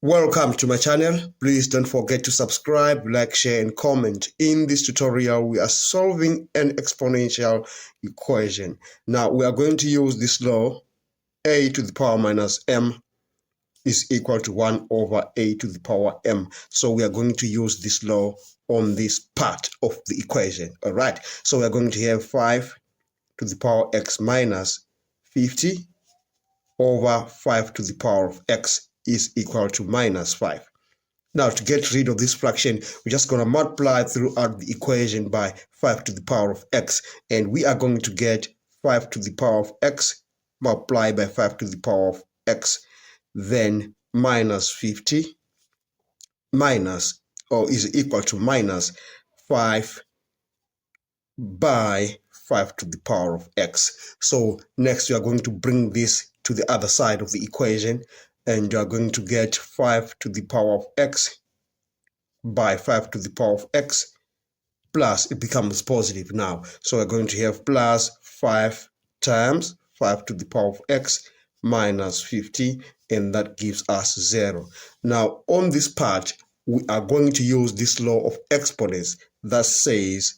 Welcome to my channel. Please don't forget to subscribe, like, share, and comment. In this tutorial, we are solving an exponential equation. Now, we are going to use this law, a to the power minus m is equal to 1 over a to the power m. So we are going to use this law on this part of the equation. All right. So we are going to have 5 to the power x minus 50 over 5 to the power of x is equal to minus 5. Now, to get rid of this fraction, we're just going to multiply throughout the equation by 5 to the power of x, and we are going to get 5 to the power of x multiplied by 5 to the power of x, then minus 50 minus, or is equal to minus 5 by 5 to the power of x. So next we are going to bring this to the other side of the equation, and you are going to get 5 to the power of x by 5 to the power of x, plus it becomes positive now. So we're going to have plus 5 times 5 to the power of x minus 50, and that gives us 0. Now, on this part, we are going to use this law of exponents that says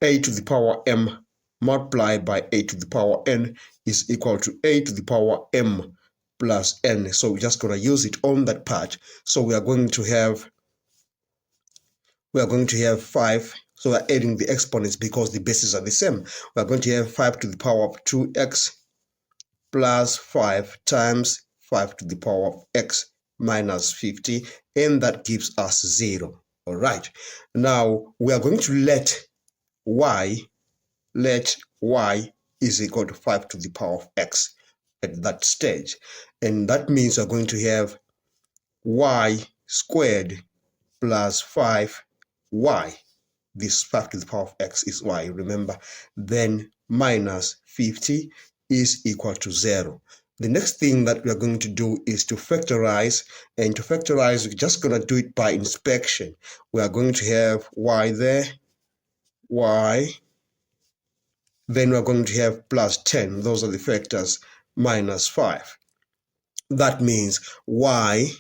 a to the power m multiplied by a to the power n is equal to a to the power m plus n. So we're just going to use it on that part. So we are going to have 5. So we're adding the exponents because the bases are the same. We're going to have 5 to the power of 2x plus 5 times 5 to the power of x minus 50, and that gives us 0. All right. Now we are going to let y is equal to 5 to the power of x at that stage, and that means we're going to have y squared plus 5y. This 5 to the power of x is y, remember, then minus 50 is equal to 0. The next thing that we are going to do is to factorize, and to factorize we're just going to do it by inspection. We are going to have y there, y, then we're going to have plus 10, those are the factors, minus 5. That means y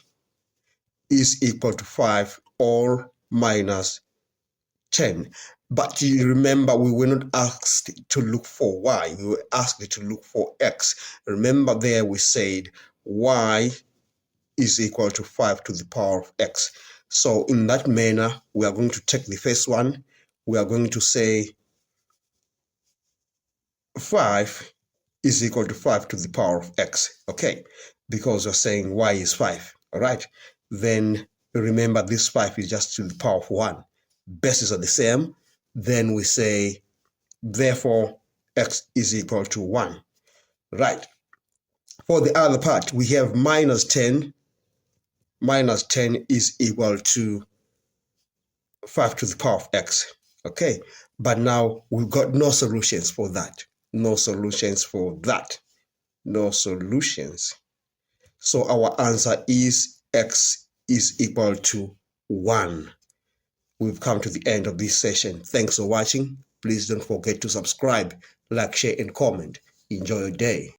is equal to 5 or minus 10. But you remember, we were not asked to look for y, we were asked to look for x. Remember there we said y is equal to 5 to the power of x. So in that manner, we are going to take the first one. We are going to say 5 is equal to 5 to the power of x, okay, because we're saying y is 5, all right. Then remember, this 5 is just to the power of 1. Bases are the same. Then we say, therefore, x is equal to 1, right. For the other part, we have minus 10. Minus 10 is equal to 5 to the power of x, okay. But now we've got no solutions for that. No solutions for that. No solutions. So our answer is x is equal to 1. We've come to the end of this session. Thanks for watching. Please don't forget to subscribe, like, share, and comment. Enjoy your day.